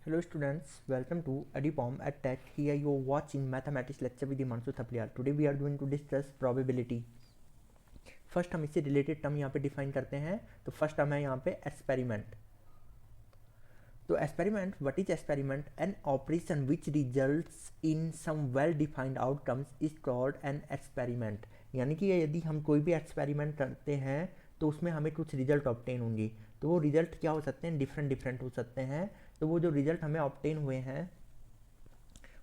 Hello students, welcome to Adipom at Tech. Here you are watching mathematics lecture with Himanshu Thapliyal. Today we are going to discuss probability. First हम इससे related term यहाँ पे define करते हैं. तो first term है यहाँ पे एक्सपेरिमेंट. तो experiment, what is experiment? An operation which results in some well defined outcomes is called an experiment. यानी कि यदि हम कोई भी एक्सपेरिमेंट करते हैं तो उसमें हमें कुछ रिजल्ट ऑब्टेन होंगे. तो वो रिजल्ट क्या हो सकते हैं? डिफरेंट हो सकते हैं. तो वो जो रिजल्ट हमें ऑब्टेन हुए हैं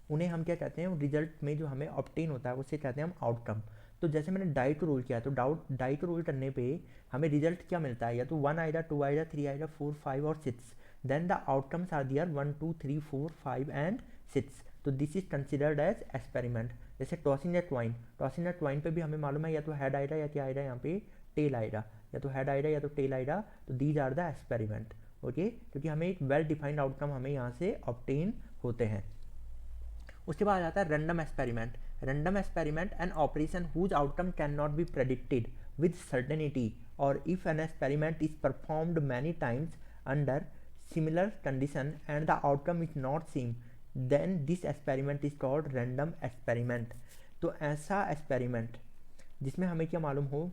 उन्हें हम क्या कहते हैं? रिजल्ट में जो हमें ऑब्टेन होता है उसे कहते हैं हम आउटकम. तो जैसे मैंने डाई को रोल किया तो डाई को रोल करने पे हमें रिजल्ट क्या मिलता है? या तो 1 आएगा, 2 आएगा, 3 आएगा, 4, 5 और 6. Then the outcomes are there 1, 2, 3, 4, 5 and 6. तो this is considered as experiment. जैसे टॉसिंग द ट्वाइन पे भी हमें मालूम है या तो हेड आएगा या क्या आएगा यहाँ पे टेल आएगा, या तो हेड आएगा या तो टेल आएगा. तो these are the experiment. Okay, क्योंकि हमें एक वेल डिफाइंड आउटकम हमें यहाँ से ऑब्टेन होते हैं. उसके बाद आ जाता है random experiment. Random experiment an operation whose outcome can not be predicted with certainty, और if an experiment is performed many times under similar condition and the outcome is not same, then this experiment is called random experiment. तो ऐसा experiment जिसमें हमें क्या मालूम हो,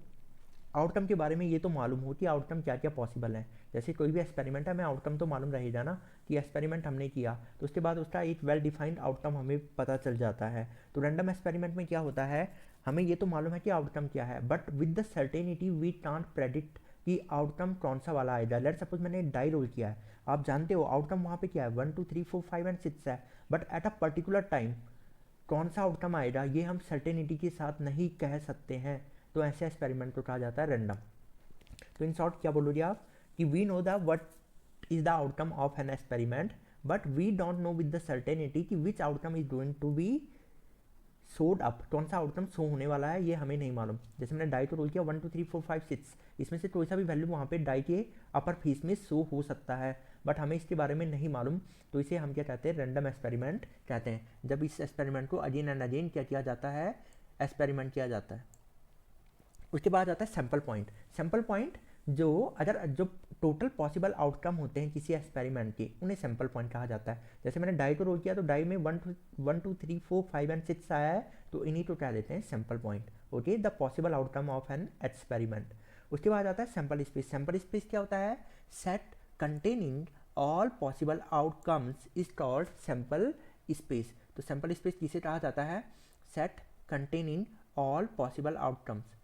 outcome के बारे में ये तो मालूम हो कि आउटकम क्या क्या पॉसिबल है. जैसे कोई भी एक्सपेरिमेंट है, हमें आउटकम तो मालूम रहेगा ना कि एक्सपेरिमेंट हमने किया, तो उसके बाद उसका एक वेल डिफाइंड आउटकम हमें पता चल जाता है. तो रैंडम एक्सपेरिमेंट में क्या होता है, हमें ये तो मालूम है कि आउटकम क्या है, but with the certainty we can't predict कि आउटकम कौन सा वाला आएगा. लेट सपोज मैंने डाई रोल किया है, आप जानते हो आउटकम वहाँ पे क्या है, 1, 2, 3, 4, 5 एंड 6 है, but at a particular time कौन सा आउटकम आएगा ये हम सर्टेनिटी के साथ नहीं कह सकते हैं. तो ऐसे एक्सपेरिमेंट को कहा जाता है रैंडम. तो इन शॉर्ट क्या बोलोगे आप कि we know the what is the outcome of an experiment, but we don't know with the certainty कि which outcome is going to be showed up. कौन सा आउटकम शो होने वाला है ये हमें नहीं मालूम. जैसे मैंने डाई को रोल किया 1, 2, 3, 4, 5, 6, इसमें से कोई सा भी वैल्यू वहाँ पे डाई के अपर फेस में शो हो सकता है, बट हमें इसके बारे में नहीं मालूम. तो इसे हम क्या कहते हैं? रैंडम एक्सपेरिमेंट कहते हैं. जब इस एक्सपेरिमेंट को अगेन एंड अगेन क्या किया जाता है? एक्सपेरिमेंट किया जाता है. उसके बाद आता है सैम्पल पॉइंट. सैम्पल पॉइंट जो टोटल पॉसिबल आउटकम होते हैं किसी एक्सपेरिमेंट के, उन्हें सैम्पल पॉइंट कहा जाता है. जैसे मैंने डाई को रोल किया तो डाई में 1, 2, 3, 4, 5 एंड 6 आया है, तो इन्हीं को क्या देते हैं? Sample point. Okay, the possible outcome of an experiment. उसके बाद आता है सैम्पल स्पेस. सैम्पल स्पेस क्या होता है? Set containing all possible outcomes is called sample space. तो सैम्पल स्पेस किसे कहा जाता है? Set containing all possible outcomes.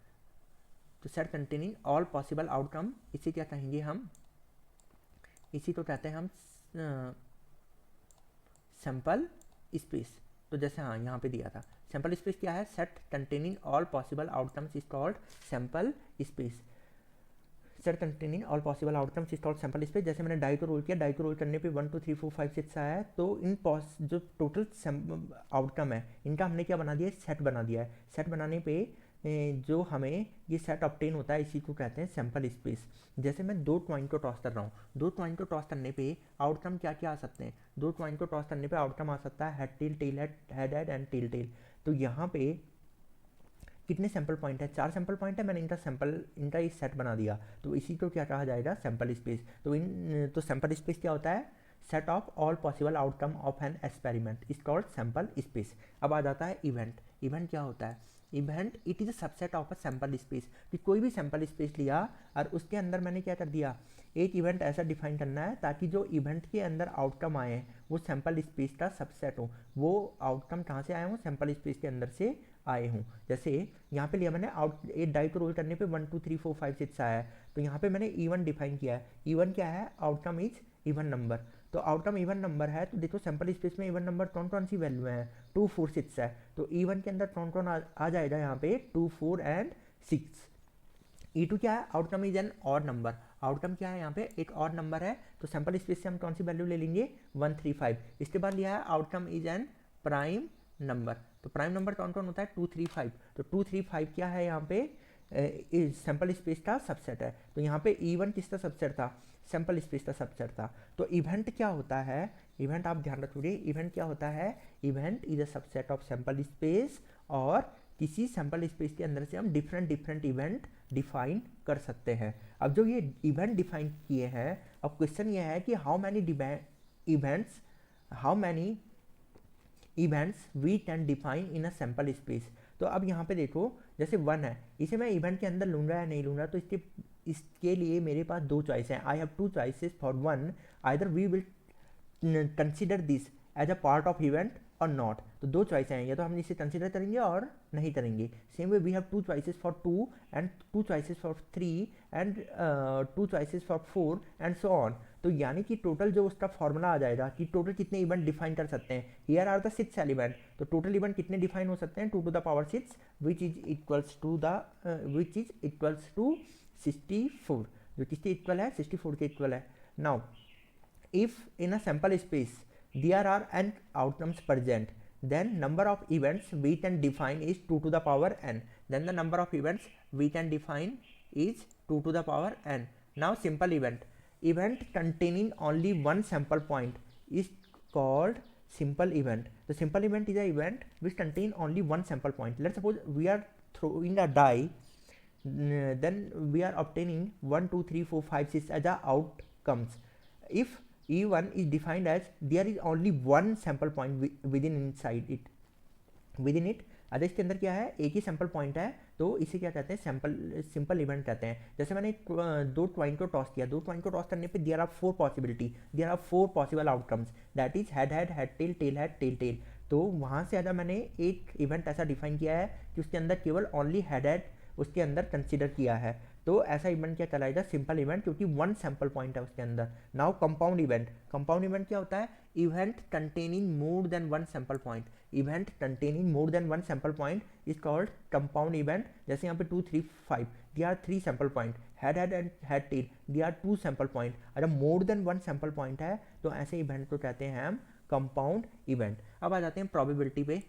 तो set containing all possible outcome, इसी क्या कहेंगे हम? इसी को कहते हैं हम सैम्पल स्पेस. तो जैसे हाँ यहाँ पे दिया था सैम्पल स्पेस क्या है? Set containing all possible outcomes is called sample space. Set containing all possible outcomes is called sample space. जैसे मैंने डाई को रोल किया, डाई को रोल करने पे 1, 2, 3, 4, 5, 6 आया है, तो इन जो टोटल आउटकम है इनका हमने क्या बना दिया है? सेट बना दिया है. सेट बनाने पे जो हमें ये सेट ऑब्टेन होता है इसी को कहते हैं सैम्पल स्पेस. जैसे मैं दो ट्वाइन को टॉस कर रहा हूँ, दो ट्वाइन को टॉस करने पे आउटकम क्या क्या आ सकते हैं? दो ट्वाइन को टॉस करने पे आउटकम आ सकता है head tail, tail head, head and tail tail. तो यहाँ पे कितने सैम्पल पॉइंट है? 4 सैम्पल पॉइंट है. मैंने इनका एक सेट बना दिया, तो इसी को क्या कहा जाएगा? Sample space. तो सैम्पल स्पेस क्या होता है? Set of all possible outcome of an experiment is called sample space. अब आ जाता है इवेंट. इवेंट क्या होता है? Event it is a subset of a sample space. कि कोई भी सैम्पल स्पेस लिया और उसके अंदर मैंने क्या कर दिया? एक इवेंट ऐसा डिफाइन करना है ताकि जो इवेंट के अंदर आउटकम आए वो सैम्पल स्पेस का सबसेट हो. वो आउटकम कहाँ से आए हों? सैम्पल स्पेस के अंदर से आए हों. जैसे यहाँ पे लिया मैंने एक डाई को रोल करने पे 1, 2, 3, 4, 5, 6 आया है, तो यहाँ पे मैंने इवन डिफाइन किया है. इवन क्या है? Outcome is even number. तो आउटकम इवन नंबर है, तो देखो सैम्पल स्पेस में इवन नंबर कौन कौन सी वैल्यू है? 2, 4, 6 है. तो इवन के अंदर कौन कौन आ जाएगा यहाँ पे? 2, 4 एंड 6. E2 क्या है? Outcome is an odd number. Outcome क्या है? यहाँ पे एक ऑड नंबर है, तो सैम्पल स्पेस से हम कौन सी वैल्यू ले लेंगे? 1, 3, 5. इसके बाद लिया है outcome is an prime number. तो प्राइम नंबर कौन कौन होता है? 2, 3, 5. तो 2, 3, 5 क्या है यहाँ पे? सैम्पल स्पेस का सबसेट है. तो यहाँ पे E1 किसका सबसेट था? सैम्पल स्पेस का सबसेट था. तो इवेंट क्या होता है? इवेंट आप ध्यान रखोगे, इवेंट क्या होता है? Event is a subset of sample space, और किसी सैम्पल स्पेस के अंदर से हम डिफरेंट इवेंट डिफाइन कर सकते हैं. अब जो ये इवेंट डिफाइन किए हैं, अब क्वेश्चन ये है कि how many events how many events we can define in a sample space. तो अब यहाँ पे देखो जैसे 1 है, इसे मैं इवेंट के अंदर लूँगा या नहीं लूँगा, तो इसके लिए मेरे पास दो चॉइस हैं। I have two choices for one, either we will consider this as a part of event और नॉट। तो दो चॉइस हैं, या तो हम इसे कंसिडर करेंगे और नहीं करेंगे। Same way we have two choices for 2 and two choices for 3 and two choices for 4 and so on. तो यानी कि टोटल जो उसका फॉर्मूला आ जाएगा कि टोटल कितने इवेंट डिफाइन कर सकते हैं। हियर आर द 6 एलिमेंट, तो टोटल इवेंट कितने डिफाइन हो सकते हैं, 2 to the power 6 which is equals to 64, जो किसके इक्वल है, 64 के इक्वल है। Now if in a sample space there are n outcomes present, then number of events we can define is 2 to the power n. Then the number of events we can define is 2 to the power n. Now simple event containing only one sample point is called simple event. The simple event is an event which contain only one sample point. Let's suppose we are throwing a die, then we are obtaining 1 2 3 4 5 6 as the outcomes. If E1 is defined as there is only one sample point within it, अगर इसके अंदर क्या है, एक ही sample point है, तो इसे क्या कहते हैं, सिंपल इवेंट कहते हैं। जैसे मैंने दो ट्वाइन को टॉस किया, दो ट्वाइन को टॉस करने पे there are 4 possibility, there are 4 possible outcomes, that is head head, head tail, tail head, tail tail. तो वहाँ से अगर मैंने एक इवेंट ऐसा डिफाइन किया है कि उसके अंदर केवल ओनली हेड हेड उसके अंदर कंसिडर किया है, तो ऐसा इवेंट क्या कहलाएगा, सिंपल इवेंट, क्योंकि वन सैम्पल पॉइंट है उसके अंदर। Now compound event, compound event क्या होता है, event containing more than one sample point, event containing more than one sample point is called compound event. जैसे यहाँ पे 2 3 5 they are 3 sample point, head head and head tail they are 2 sample point. अगर more than one sample point है तो ऐसे event को कहते हैं हम कंपाउंड इवेंट। अब आ जाते हैं प्रोबेबिलिटी पे।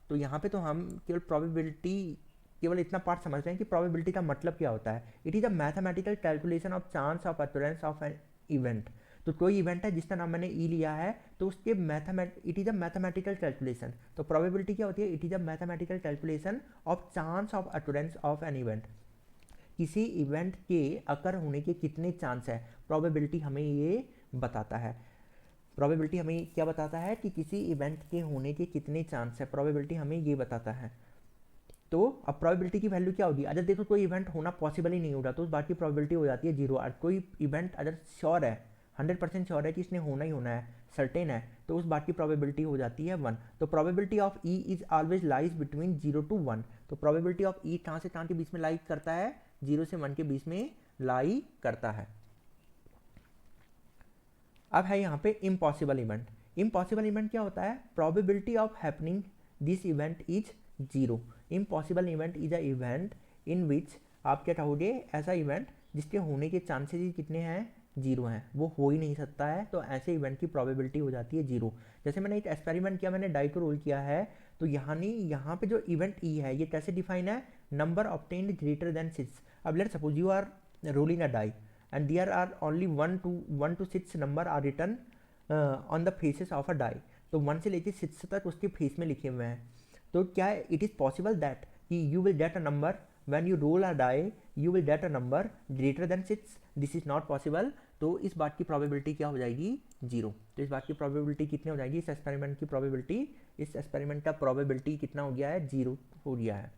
तो यहाँ पे तो हम केवल प्रोबेबिलिटी, केवल इतना पार्ट समझ रहे हैं कि प्रोबेबिलिटी का मतलब क्या होता है। It is a mathematical calculation of chance of occurrence of an event. तो कोई इवेंट है जिसका नाम मैंने ई लिया है, तो उसके it is a mathematical calculation. तो प्रोबेबिलिटी क्या होती है, it is a mathematical calculation of chance of occurrence of an event. किसी इवेंट के अकर होने के कितने चांस है, प्रोबेबिलिटी हमें ये बताता है। प्रोबेबिलिटी हमें क्या बताता है कि किसी इवेंट के होने के कितने चांस है, प्रोबेबिलिटी हमें ये बताता है। तो अब प्रोबेबिलिटी की वैल्यू क्या होगी, अगर देखो कोई इवेंट होना पॉसिबल ही नहीं होगा तो उस बात की प्रोबेबिलिटी हो जाती है 0। और कोई इवेंट अगर श्योर है, 100% श्योर है कि इसने होना ही होना है, सर्टेन है, तो उस बात की प्रोबेबिलिटी हो जाती है 1। तो probability of E is always lies between 0 to 1। तो प्रोबेबिलिटी ऑफ ई कहाँ से कहाँ के बीच में लाई करता है, 0 से 1 के बीच में लाई करता है। अब है यहाँ पे इम्पॉसिबल इवेंट। इम्पॉसिबल इवेंट क्या होता है, probability of happening this event is 0। Impossible event is a event in which, आप क्या कहोगे, ऐसा इवेंट जिसके होने के चांसेस कितने हैं, 0 हैं, वो हो ही नहीं सकता है, तो ऐसे इवेंट की प्रोबेबिलिटी हो जाती है 0। जैसे मैंने एक एक्सपेरिमेंट किया, मैंने डाई को रोल किया है, तो यहाँ पे जो इवेंट ई है ये कैसे डिफाइन है, नंबर ऑब्टेन्ड ग्रेटर देन 6। अब let's suppose you are rolling a die and there are only 1 to 6 number are written on the faces of a die। तो 1 से लेके 6 तक उसके फेस में लिखे हुए हैं। तो क्या it is possible that you will get a number when you roll a die, you will get a number greater than 6? This is not possible. तो इस बात की प्रोबेबिलिटी क्या हो जाएगी, 0। तो इस बात की प्रोबेबिलिटी कितनी हो जाएगी, इस एक्सपेरिमेंट की प्रोबेबिलिटी, इस एक्सपेरिमेंट का प्रोबेबिलिटी कितना हो गया है, 0 हो गया है।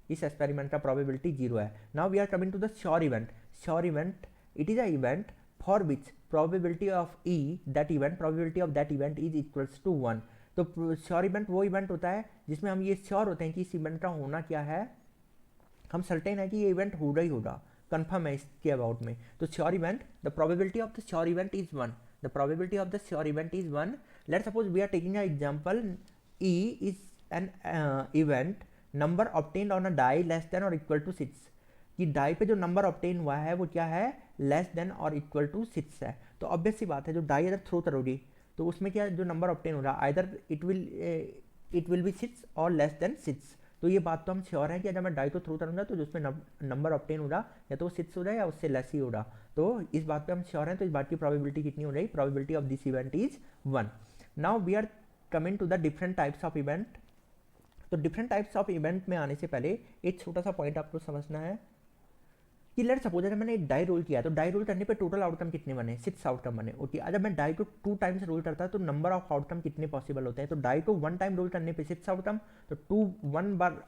इस एक्सपेरिमेंट का प्रोबेबिलिटी 0 है। Now we are coming to the sure event. Sure event, it is a event for which probability of e that event probability of that event is equals to 1। तो श्योर इवेंट वो event होता है जिसमें हम ये sure होते हैं कि इस इवेंट का होना क्या है, हम सर्टेन है कि ये इवेंट होगा ही होगा, कंफर्म है इसके अबाउट में। तो sure event, the probability of the sure event is 1। The probability of the sure event is 1। Let's suppose we are taking an example, e is an event number obtained on a die less than और equal to 6। कि die पे जो number obtain हुआ है वो क्या है, less than और इक्वल टू 6 है। तो ऑब्वियस सी बात है, जो डाई अगर थ्रो करोगे तो उसमें क्या जो नंबर ऑब्टेन हो रहा है, आइदर इट विल बी 6 और लेस देन 6। तो ये बात तो हम श्योर है कि अगर मैं डाई को थ्रो करूँगा तो जिसमें नंबर ऑब्टेन हो रहा या तो वो 6 हो रहा है या उससे लेस ही हो रहा। तो इस बात पे हम श्योर हैं, तो इस बात की प्रोबेबिलिटी कितनी हो रही, probability of this event is 1। Now we are coming to the different types of event. तो डिफरेंट टाइप्स ऑफ इवेंट में आने से पहले एक छोटा सा पॉइंट आपको समझना है। कि लेट सपोज अगर मैंने एक डाई रोल किया तो डाई रोल करने पे टोटल आउटकम कितने बने, 6 आउटकम बने। ओके, अगर मैं डाई को 2 टाइम्स रोल करता तो नंबर ऑफ आउटकम कितने पॉसिबल होते हैं, तो डाई को 1 टाइम रोल करने पे 6 आउटकम, तो 1 बार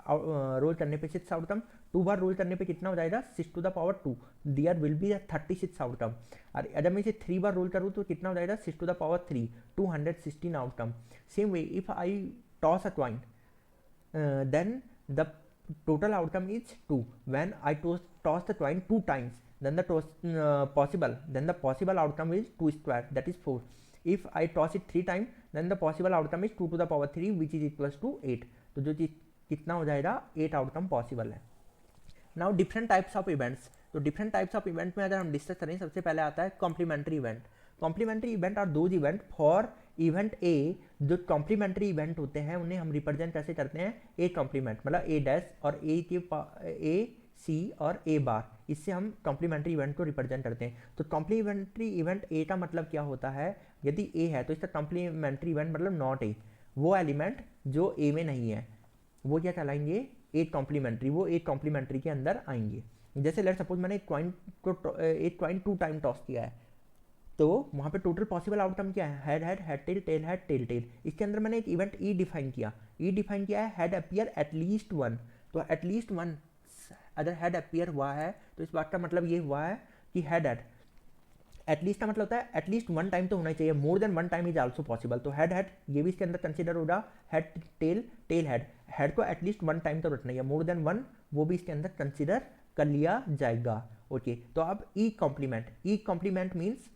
रोल करने पे 6 आउटकम, 2 बार रोल करने पे कितना हो जाएगा 6 to the power 2, there will be 36 outcome. और अगर मैं इसे 3 बार रोल करूँ तो कितना हो जाएगा 6 to the power 3, 216 outcome. Same way if I toss a coin then the total outcome is 2 when I toss the coin 2 times, then the possible outcome is 2 square, that is 4. If I toss it 3 times then the possible outcome is 2 to the power 3 which is equals to 8। तो जो चीज कितना हो जाएगा 8 outcome possible है। Now different types of events, तो different types of event में अगर हम डिस्कस करें सबसे पहले आता है complementary event. Complementary event are those event for event A, जो कॉम्प्लीमेंट्री इवेंट होते हैं उन्हें हम रिप्रेजेंट कैसे करते हैं, ए कॉम्प्लीमेंट, मतलब ए डैश और ए सी और ए बार, इससे हम कॉम्प्लीमेंट्री इवेंट को रिप्रेजेंट करते हैं। तो कॉम्प्लीमेंट्री इवेंट ए का मतलब क्या होता है, यदि ए है तो इसका कॉम्प्लीमेंट्री इवेंट मतलब नॉट ए, वो एलिमेंट जो ए में नहीं है वो क्या कहलाएंगे, ए कॉम्प्लीमेंट्री, वो ए कॉम्प्लीमेंट्री के अंदर आएंगे। जैसे लेट सपोज मैंने एक कॉइन 2 टाइम टॉस किया है, तो वहाँ पे टोटल पॉसिबल आउटकम क्या है, head tail, tail head, tail tail. इसके अंदर मैंने एक इवेंट ई डिफाइन किया, है हेड अपीयर एटलीस्ट 1, तो एटलीस्ट 1 अगर हेड अपीयर हुआ है तो इस बात का मतलब ये हुआ है कि हेड एटलीस्ट का मतलब होता है एटलीस्ट 1 टाइम तो होना चाहिए, more than 1 time is also possible. तो हेड ये भी इसके अंदर कंसिडर होगा, हेड टेल, टेल हेड को एटलीस्ट 1 टाइम तो रखना है, मोर देन 1 वो भी इसके अंदर कंसिडर कर लिया जाएगा। ओके, तो अब ई कॉम्प्लीमेंट मीन्स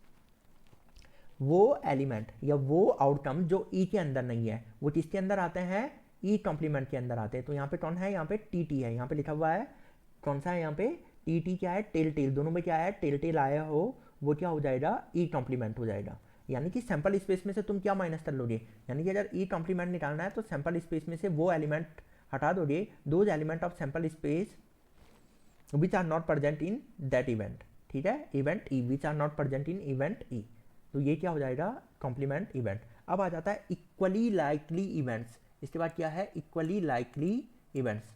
वो एलिमेंट या वो आउटकम जो ई के अंदर नहीं है, वो किसके अंदर आते हैं, ई कॉम्प्लीमेंट के अंदर आते हैं। तो यहाँ पे कौन है, यहाँ पे टी टी है, यहाँ पे लिखा हुआ है कौन सा है, यहाँ पे टी टी क्या है, टेल टेल, दोनों में क्या है टेल टेल आया हो, वो क्या हो जाएगा, ई कॉम्प्लीमेंट हो जाएगा। यानी कि सैंपल स्पेस में से तुम क्या माइनस कर लोगे, यानी कि अगर ई कॉम्प्लीमेंट निकालना है तो सैंपल स्पेस में से वो एलिमेंट हटा दोगे, those element of sample space which are not present in that event, ठीक है, event E which are not present in event E. तो ये क्या हो जाएगा, कॉम्प्लीमेंट इवेंट। अब आ जाता है इक्वली लाइकली इवेंट्स, इसके बाद क्या है, equally likely events.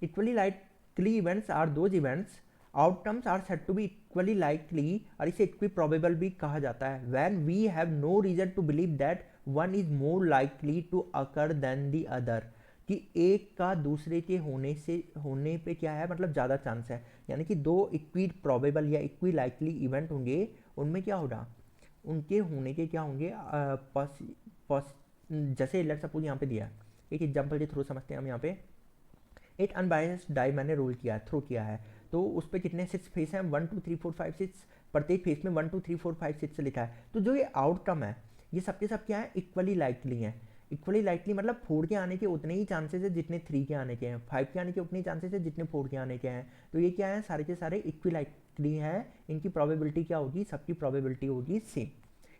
Equally likely events are those events outcomes are said to be equally likely, और इसे इक्वी प्रोबेबल भी कहा जाता है, when we have no reason to believe that one is more likely to occur than the other, कि एक का दूसरे के होने पे क्या है, मतलब ज़्यादा चांस है। यानी कि दो इक्वी प्रोबेबल या इक्वी लाइकली इवेंट होंगे, उनमें क्या होगा, उनके होने के क्या होंगे जैसे लेट्स सपोज यहाँ पे दिया एक एग्जांपल के थ्रू समझते हैं हम। यहाँ पे एक अनबायस्ड डाई मैंने रोल किया है, थ्रो किया है, तो उस पर कितने 6 फेस हैं, 1 2 3 4 5 6, प्रत्येक फेस में 1 2 3 4 5 6 से लिखा है। तो जो ये आउटकम है ये सबके सब क्या है, इक्वली लाइकली हैं। इक्वली लाइकली मतलब 4 के आने के उतने ही चांसेस है जितने 3 के आने के हैं, 5 के आने के उतने ही चांसेस है जितने 4 के आने के हैं। तो ये क्या है, सारे के सारे इक्वली लाइकली है, इनकी प्रोबेबिलिटी क्या होगी, सबकी प्रोबेबिलिटी होगी सेम,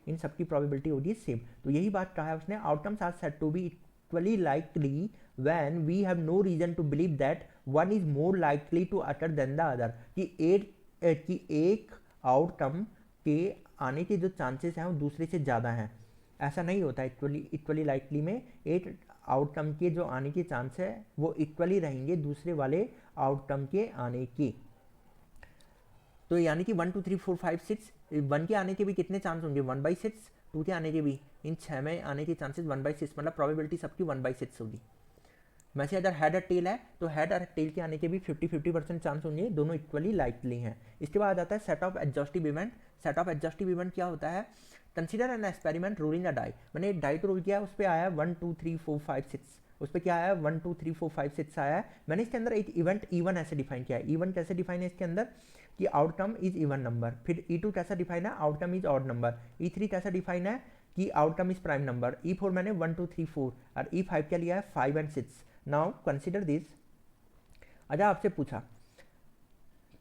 इन सबकी प्रोबेबिलिटी होगी सेम। तो यही बात कहा है उसने, outcomes are said to be equally likely when we have no reason to believe that one is more likely to occur than the other, कि एक आउटकम के आने के जो चांसेस हैं वो दूसरे से ज़्यादा हैं। ऐसा नहीं होता, इक्वली लाइकली में एक आउटकम के जो आने के चांस है वो इक्वली रहेंगे दूसरे वाले आउटकम के आने के। तो यानी कि 1 2 3 4 5 6, 1 के आने के भी कितने चांस होंगे, 1/6, 2 के आने के भी, इन 6 में आने के चांसेस 1/6, मतलब प्रोबेबिलिटी सबकी 1/6 होगी। वैसे अगर हेड और टेल है तो हेड और टेल के आने के भी 50-50% चांस होंगे, दोनों इक्वली लाइकली हैं। इसके बाद आता है set of exhaustive event. Set of exhaustive event क्या होता है, consider an experiment rolling a die, मैंने एक डाई को रोल किया है, उस पर आया 1 2 3 4 5 6, उस पर क्या आया 1 2 3 4 5 6 आया है। मैंने इसके अंदर एक इवेंट E1 ऐसे डिफाइन किया है। E1 कैसे डिफाइन है इसके अंदर, कि आउटकम इज इवन नंबर। फिर E2 कैसा डिफाइन है, outcome is odd number. E3 कैसा डिफाइन है, कि outcome is prime number. E4 मैंने 1 2 3 4, और E5 क्या लिया है 5 and 6। नाउ कंसिडर दिस, अगर आपसे पूछा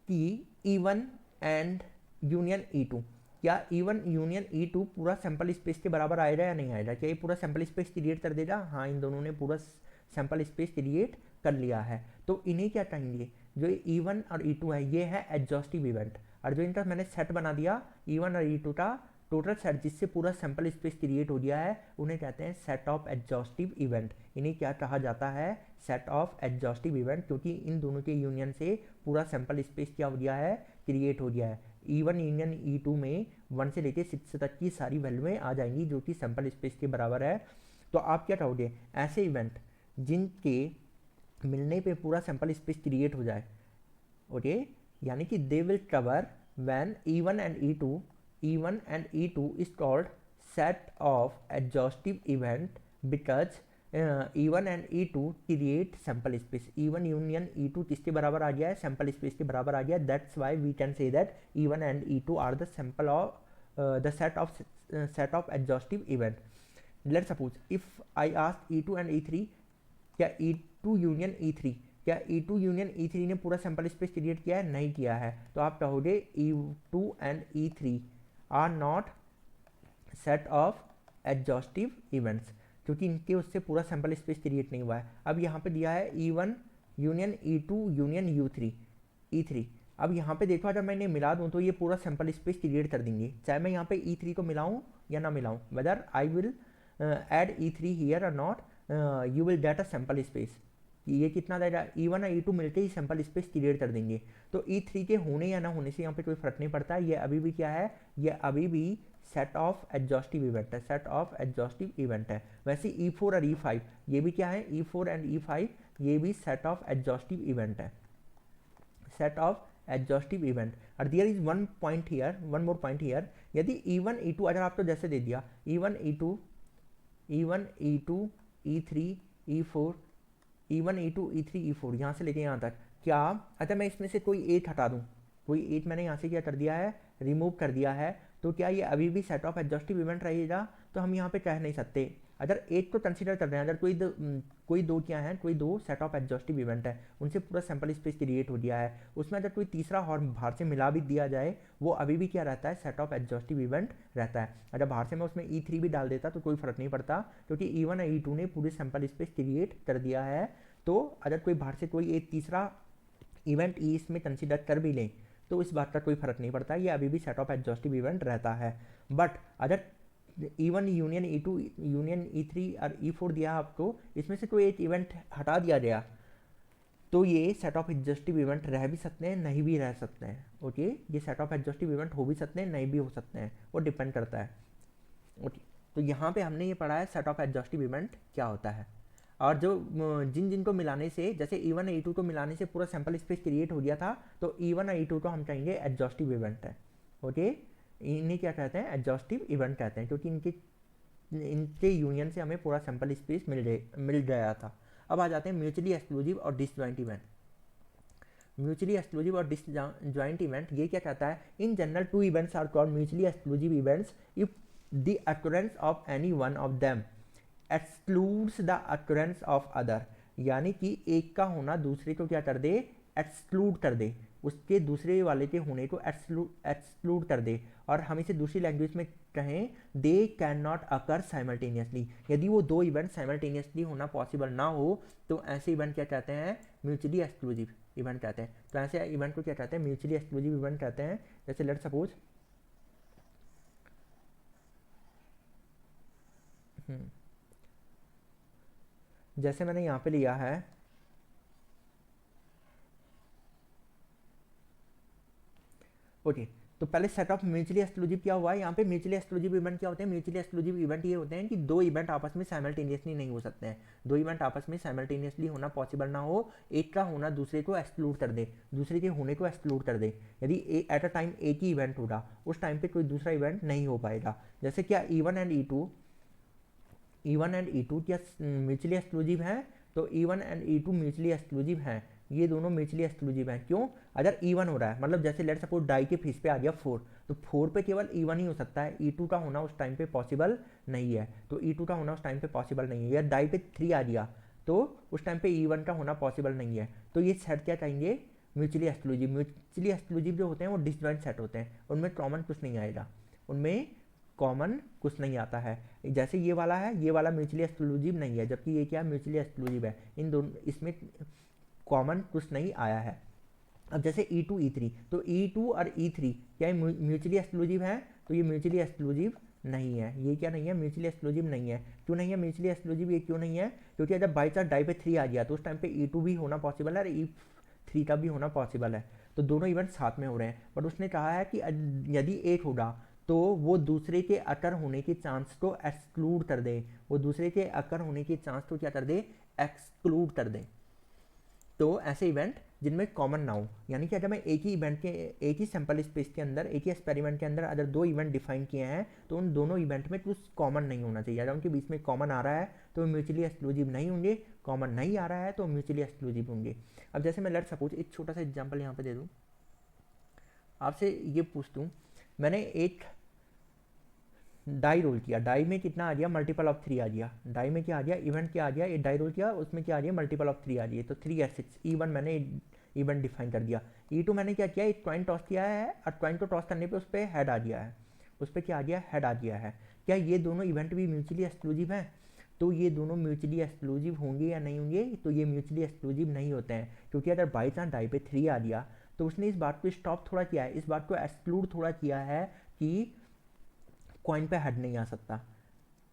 कि E1 एंड यूनियन E2, क्या E1 यूनियन E2 पूरा सैंपल स्पेस के बराबर आएगा या नहीं आएगा, क्या ये पूरा सैंपल स्पेस क्रिएट कर देगा, हाँ इन दोनों ने पूरा सैंपल स्पेस क्रिएट कर लिया है। तो इन्हें क्या कहेंगे, जो E1 और E2 है ये है एडजस्टिव इवेंट, और जो इनका मैंने सेट बना दिया E1 और E2 का, टोटल सेट जिससे पूरा सैंपल स्पेस क्रिएट हो गया है उन्हें कहते हैं सेट ऑफ एग्जॉस्टिव इवेंट। इन्हें क्या कहा जाता है? सेट ऑफ एग्जॉस्टिव इवेंट, क्योंकि इन दोनों के यूनियन से पूरा सैंपल स्पेस क्या हो गया है? क्रिएट हो गया है। E1 यूनियन E2 में 1 से लेके 6 तक की सारी वैल्यूएं आ जाएंगी जो कि सैंपल स्पेस के बराबर है। तो आप क्या कहोगे? ऐसे इवेंट जिनके मिलने पे पूरा सैंपल स्पेस क्रिएट हो जाए, ओके, यानी कि they will cover when E1 and E2 is called set of exhaustive event because E1 and E2 create sample space. E1 union E2 किसके बराबर आ गया है? सैंपल स्पेस के बराबर आ गया है। That's why we can say that E1 and E2 are the sample of the set of exhaustive event. Let's suppose if I ask E2 and E3, क्या E2 union E3, क्या E2 union E3 ने पूरा sample space create किया है? नहीं किया है। तो आप कहोगे E2 and E3 are not set of exhaustive events, क्योंकि इनके उससे पूरा सैंपल स्पेस क्रिएट नहीं हुआ है। अब यहाँ पे दिया है E1 union E2 union E3। अब यहाँ पे देखो अगर मैं इन्हें मिला दूँ तो ये पूरा सैंपल स्पेस क्रिएट कर देंगे, चाहे मैं यहाँ पे E3 को मिलाऊँ या ना मिलाऊँ। Whether I will add E3 here और not, you will get a sample space. ये कितना देगा? E1 और E2 मिलके ही सैंपल स्पेस क्रिएट कर देंगे। तो E3 के होने या ना होने से यहाँ पे कोई फर्क नहीं पड़ता। ये अभी भी क्या है? ये अभी भी सेट ऑफ एग्जॉस्टिव इवेंट है, सेट ऑफ एग्जॉस्टिव इवेंट है। वैसे E4 और E5 ये भी क्या है? E4 एंड E5 ये भी सेट ऑफ एग्जॉस्टिव इवेंट है, सेट ऑफ एग्जॉस्टिव इवेंट। और there is one more point here, यदि E1 E2 अगर आपको जैसे दे दिया E1 E2 E3 E4, E1 E2 E3 E4 यहाँ से लेके यहाँ तक, क्या अच्छा मैं इसमें से कोई एक हटा दूँ, कोई एक मैंने यहाँ से क्या कर दिया है? रिमूव कर दिया है, तो क्या ये अभी भी सेट ऑफ एग्जॉस्टिव इवेंट रहेगा? तो हम यहाँ पे कह नहीं सकते। अगर एक को कंसीडर कर रहे हैं, अगर कोई दो क्या है, कोई दो सेट ऑफ एग्जॉस्टिव इवेंट है, उनसे पूरा सैंपल स्पेस क्रिएट हो गया है, उसमें अगर कोई तीसरा और बाहर से मिला भी दिया जाए, वो अभी भी क्या रहता है? सेट ऑफ एग्जॉस्टिव इवेंट रहता है। अगर बाहर से मैं उसमें E3 भी डाल देता तो कोई फर्क नहीं पड़ता, क्योंकि E1 और E2 ने पूरे सैंपल स्पेस क्रिएट कर दिया है। तो अगर कोई बाहर से कोई एक तीसरा इवेंट इसमें कंसीडर कर भी लें तो इस बात का कोई फर्क नहीं पड़ता, ये अभी भी सेट ऑफ एग्जॉस्टिव इवेंट रहता है। बट अगर E1 union E2 union E3 और E4 दिया आपको, इसमें से कोई एक इवेंट हटा दिया गया, तो ये सेट ऑफ एग्जॉस्टिव इवेंट रह भी सकते हैं, नहीं भी रह सकते हैं। ओके, ये सेट ऑफ एग्जॉस्टिव इवेंट हो भी सकते हैं, नहीं भी हो सकते हैं, वो डिपेंड करता है। ओके, तो यहाँ पे हमने ये पढ़ा है सेट ऑफ एग्जॉस्टिव इवेंट क्या होता है। और जो जिन को मिलाने से, जैसे E1 और E2 को मिलाने से पूरा सैंपल स्पेस क्रिएट हो गया था, तो E1 और E2 को हम कहेंगे एग्जॉस्टिव इवेंट है। ओके, इन्हें क्या कहते हैं? एग्जॉस्टिव इवेंट कहते हैं, क्योंकि इनके यूनियन से हमें पूरा सैंपल स्पेस मिल गया था। अब आ जाते हैं म्यूचुअली एक्सक्लूसिव और डिसजॉइंट इवेंट। म्यूचुअली एक्सक्लूसिव और डिसजॉइंट इवेंट ये क्या कहता है? In general two events are called mutually exclusive events if the occurrence of any one of them excludes the occurrence of other, यानी कि एक का होना दूसरे को क्या कर दे? एक्सक्लूड कर दे, उसके दूसरे वाले के होने को एक्सक्लूड कर दे। और हम इसे दूसरी लैंग्वेज में कहें, they can not occur simultaneously. यदि वो दो इवेंट साइमल्टेनियसली होना पॉसिबल ना हो तो ऐसे इवेंट क्या कहते हैं? म्यूचुअली एक्सक्लूसिव इवेंट कहते हैं। तो ऐसे इवेंट को क्या कहते हैं? म्यूचुअली एक्सक्लूसिव इवेंट कहते हैं। जैसे लेट्स सपोज जैसे मैंने यहाँ पे लिया है ओके, तो पहले सेट ऑफ म्यूचुअली एक्सक्लूसिव क्या हुआ है यहाँ पे? म्यूचुअली एक्सक्लूसिव इवेंट क्या होते हैं? म्यूचुअली एक्सक्लूसिव इवेंट ये होते हैं कि दो इवेंट आपस में साइमल्टेनियसली नहीं हो सकते हैं। दो इवेंट आपस में साइमल्टेनियसली होना पॉसिबल ना हो, एक का होना दूसरे को एक्सक्लूड कर दे, दूसरे के होने को एक्सक्लूड कर दे। यदि एट अ टाइम एक ही इवेंट होगा, उस टाइम पे कोई दूसरा इवेंट नहीं हो पाएगा। जैसे क्या E1 एंड E2 क्या म्यूचुअली एक्सक्लूसिव हैं? तो E1 and E2 mutually exclusive हैं, ये दोनों म्यूचुअली एक्सक्लूसिव हैं। क्यों? अगर E1 हो रहा है, मतलब जैसे लेट सपोज डाई के फीस पे आ गया 4, तो 4 पे केवल E1 ही हो सकता है, E2 का होना उस टाइम पे पॉसिबल नहीं है। तो E2 का होना उस टाइम पे पॉसिबल नहीं है। या डाई पे 3 आ गया तो उस टाइम पे E1 का होना पॉसिबल नहीं है। तो ये सेट क्या कहेंगे? Mutually exclusive. म्यूचुअली एक्सक्लूसिव जो होते हैं वो डिसजॉइंट सेट होते हैं, उनमें कॉमन कुछ नहीं आएगा, उनमें कॉमन कुछ नहीं आता है। जैसे ये वाला है, ये वाला म्यूचुअली एक्सक्लूसिव नहीं है, जबकि ये क्या म्यूचुअली एक्सक्लूसिव है। इन दोनों इसमें कॉमन कुछ नहीं आया है। अब जैसे E2 E3, तो E2 और E3 क्या म्यूचुअली एक्सक्लूसिव है? तो ये म्यूचुअली एक्सक्लूसिव नहीं है। ये क्या नहीं है, म्यूचुअली एक्सक्लूसिव नहीं है। क्यों नहीं है म्यूचुअली एक्सक्लूसिव, ये क्यों नहीं है, क्योंकि जब बाई चांस डाई पे 3 आ गया तो उस टाइम पे E2 भी होना पॉसिबल है और E3 का भी होना पॉसिबल है, तो दोनों इवेंट साथ में हो रहे हैं। बट उसने कहा है कि यदि एक होगा तो वो दूसरे के अकर होने के चांस को एक्सक्लूड कर दे, वो दूसरे के अकर होने के चांस को क्या कर दे, एक्सक्लूड कर दे। तो ऐसे इवेंट जिनमें कॉमन ना हो, यानी कि अगर मैं एक ही इवेंट के, एक ही सैंपल स्पेस के अंदर, एक ही एक्सपेरिमेंट के अंदर अगर 2 इवेंट डिफाइन किए हैं तो उन दोनों इवेंट में कुछ कॉमन नहीं होना चाहिए। अगर उनके बीच में कॉमन आ रहा है तो म्यूचुअली एक्सक्लूसिव नहीं होंगे, कॉमन नहीं आ रहा है तो म्यूचुअली एक्सक्लूसिव होंगे। अब जैसे मैं लेट सपोज एक छोटा सा एग्जाम्पल यहाँ पे दे दूँ, आपसे ये पूछ दूँ, मैंने एक डाई रोल किया, डाई में कितना आ गया, मल्टीपल ऑफ 3 आ गया, डाई में क्या आ गया, इवेंट क्या आ गया, ये डाई रोल किया उसमें क्या आ गया, मल्टीपल ऑफ 3 आ गई, तो 3 S6 E1 मैंने इवेंट डिफाइन कर दिया। E2 मैंने क्या किया, एक कॉइन टॉस किया है और कॉइन को टॉस करने पे उस पर हेड आ गया है, उस पर क्या आ गया, हेड आ गया है। क्या ये दोनों इवेंट भी म्यूचुअली एक्सक्लूसिव हैं, तो ये दोनों म्यूचुअली एक्सक्लूसिव होंगे या नहीं होंगे, तो ये म्यूचुअली एक्सक्लूसिव नहीं होते हैं, क्योंकि अगर बाई चांस डाई पे 3 आ गया तो उसने इस बात को स्टॉप थोड़ा किया है, इस बात को एक्सक्लूड थोड़ा किया है कि कॉइन पे हेड नहीं आ सकता,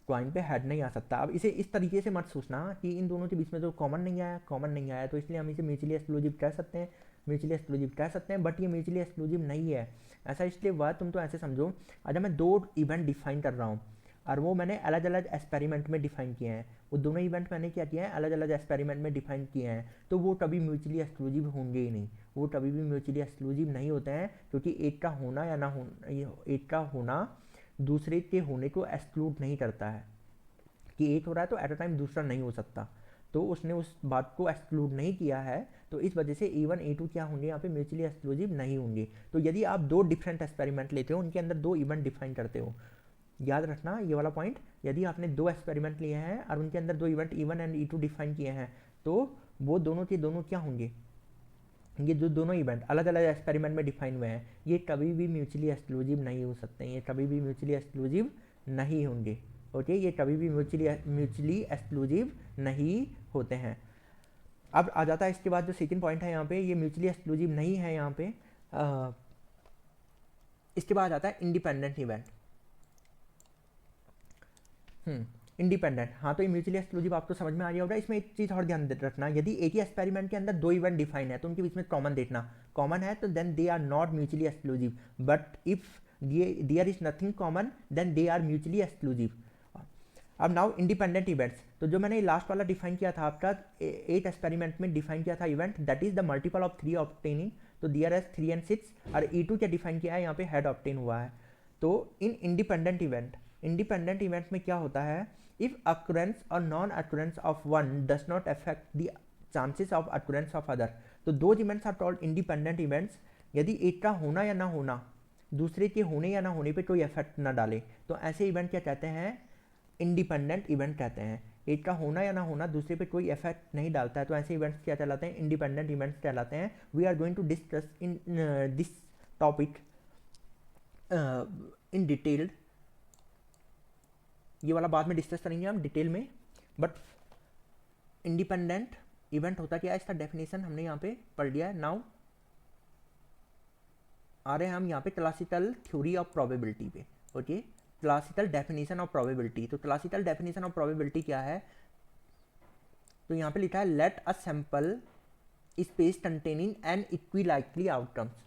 कॉइन पे हेड नहीं आ सकता। अब इसे इस तरीके से मत सोचना कि इन दोनों के बीच में तो कॉमन नहीं आया, कॉमन नहीं आया तो इसलिए हम इसे म्यूचुअली एक्सक्लूसिव कह सकते हैं, म्यूचुअली एक्सक्लूसिव कह सकते हैं, बट ये म्यूचुअली एक्सक्लूसिव नहीं है। ऐसा इसलिए हुआ, तुम तो ऐसे समझो, अगर मैं 2 इवेंट डिफाइन कर रहा हूँ और वो मैंने अलग अलग एक्सपेरिमेंट में डिफाइन किए हैं, वो दोनों इवेंट मैंने क्या किया है, अलग अलग एक्सपेरिमेंट में डिफाइन किए हैं, तो वो कभी म्यूचुअली एक्सक्लूसिव होंगे ही नहीं, वो कभी भी म्यूचुअली एक्सक्लूसिव नहीं होते हैं, क्योंकि एक का होना या ना होना, एक का होना दूसरे के होने को एक्सक्लूड नहीं करता है, कि एक हो रहा है तो एट अ टाइम दूसरा नहीं हो सकता, तो उसने उस बात को एक्सक्लूड नहीं किया है, तो इस वजह से E1 E2 क्या होंगे यहाँ पे, म्यूचुअली एक्सक्लूसिव नहीं होंगे। तो यदि आप 2 डिफरेंट एक्सपेरिमेंट लेते हो, उनके अंदर 2 इवेंट डिफाइन करते हो, याद रखना ये वाला पॉइंट, यदि आपने 2 एक्सपेरिमेंट लिए हैं और उनके अंदर 2 event E1 and E2 define किए हैं, तो वो दोनों के दोनों क्या होंगे, ये जो दोनों इवेंट अलग अलग एक्सपेरिमेंट में डिफाइन हुए हैं, ये कभी भी म्यूचुअली एक्सक्लूसिव नहीं हो सकते हैं, ये कभी भी म्यूचुअली एक्सक्लूसिव नहीं होंगे। ओके, ये कभी भी म्यूचुअली एक्सक्लूसिव नहीं होते हैं। अब आ जाता है इसके बाद जो सेकंड पॉइंट है यहाँ पे, ये म्यूचुअली एक्सक्लूसिव नहीं है यहाँ पे। इसके बाद आ जाता है इंडिपेंडेंट इवेंट। इंडिपेंडेंट, हाँ, तो ये म्यूचुअली एक्सक्लूसिव आपको समझ में आ गया होगा। इसमें एक चीज़ और ध्यान रखना, यदि एक ही एक्सपेरिमेंट के अंदर 2 इवेंट डिफाइन है तो उनके बीच में कॉमन देखना, कॉमन है तो then they are not mutually exclusive, but if there is nothing common then they are mutually exclusive. अब नाउ इंडिपेंडेंट इवेंट्स, तो जो मैंने लास्ट वाला डिफाइन किया था आपका 8 एक्सपेरिमेंट में डिफाइन किया था event, that is the multiple of 3 obtaining, तो दियर एज 3 and 6, और E2 क्या डिफाइन किया है यहाँ पे, हेड ऑब्टेन हुआ है। तो इन इंडिपेंडेंट इवेंट में क्या होता है, इफ अक्रेंस और non occurrence of one does not affect the chances of occurrence of other, तो दो इवेंट्स आर कॉल्ड इंडिपेंडेंट इवेंट्स, यदि एक का होना या ना होना दूसरे के होने या ना होने पे कोई इफेक्ट ना डाले, तो ऐसे इवेंट क्या कहते हैं, इंडिपेंडेंट इवेंट कहते हैं। एक का होना या ना होना दूसरे पे कोई इफेक्ट नहीं डालता है, तो ऐसे इवेंट्स क्या कहलाते हैं, इंडिपेंडेंट इवेंट्स कहलाते हैं। We are going to discuss in this topic in detailed, ये वाला बाद में डिस्कस करेंगे हम डिटेल में, बट इंडिपेंडेंट इवेंट होता क्या है, इसका डेफिनेशन हमने यहाँ पे पढ़ लिया है। नाउ आ रहे हैं हम यहाँ पे क्लासिकल थ्योरी ऑफ प्रोबेबिलिटी पे। Okay, classical definition of probability, तो क्लासिकल डेफिनेशन ऑफ प्रोबेबिलिटी क्या है, तो यहाँ पे लिखा है let a sample space containing n equi likely outcomes,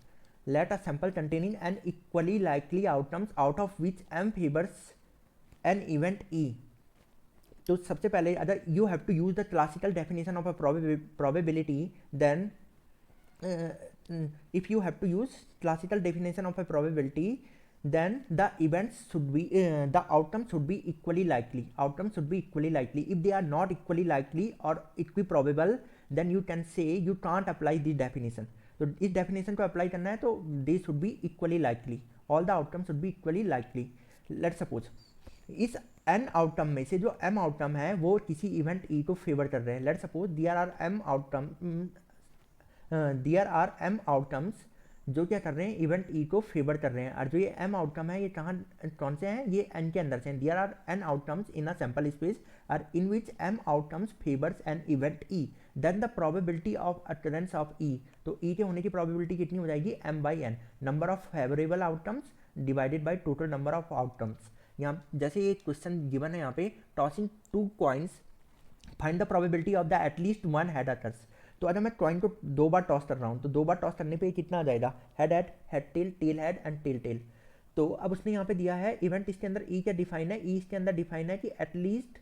let a sample containing n equally likely outcomes out of which m favours an event E. तो सबसे पहले अगर you have to use the classical definition of a probability, then if you have to use classical definition of a probability, then the events should be the outcomes should be equally likely, outcomes should be equally likely. If they are not equally likely or equiprobable, then you can say you can't apply the definition. तो इस definition को apply करना है तो they should be equally likely, all the outcomes should be equally likely. Let's suppose इस n outcome में से जो m आउटकम है वो किसी इवेंट e को फेवर कर रहे हैं। Let's suppose there are m outcome, there are m outcomes जो क्या कर रहे हैं, इवेंट ई को फेवर कर रहे हैं, और जो ये m आउटकम है ये कहाँ, कौन से हैं, ये n के अंदर से हैं। There are n outcomes in a sample space और in which m outcomes favours an event E, then the probability of occurrence of E, तो ई के होने की प्रोबेबिलिटी कितनी हो जाएगी, m/n, number of favourable outcomes divided by total number of outcomes. यहाँ जैसे ये क्वेश्चन गिवन है यहाँ पे, tossing 2 coins find the probability of the at least 1 head occurs. तो अगर मैं कॉइन को 2 बार टॉस कर रहा हूँ तो 2 बार टॉस करने पे कितना आ जाएगा, head head, head tail, tail head and tail tail. तो अब उसने यहाँ पे दिया है इवेंट, इसके अंदर ई क्या डिफाइन है, ई इसके अंदर डिफाइन है कि एटलीस्ट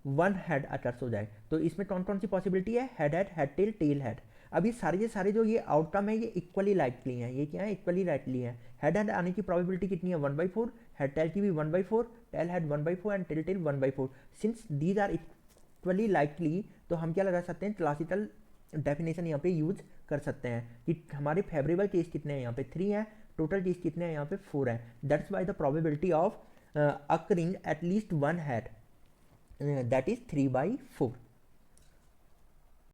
1 हेड अटर्स हो जाए। तो इसमें कौन कौन सी पॉसिबिलिटी है, head head, head tail, tail head. अब ये सारे जो ये आउटकम है ये इक्वली लाइकली हैं, ये क्या है, इक्वली लाइकली है। हेड हेड आने की प्रोबेबिलिटी कितनी है, 1/4, हेड टेल की भी 1/4, tail head 1/4 and tail tail 1/4। Since these are equally likely, तो हम क्या लगा सकते हैं, क्लासिकल डेफिनेशन यहाँ पे यूज कर सकते हैं कि हमारे फेवरेबल केस कितने हैं, यहाँ पे 3 है, टोटल केस कितने हैं, यहाँ पे 4 है। That's why the probability of occurring at least 1 head, that is 3/4।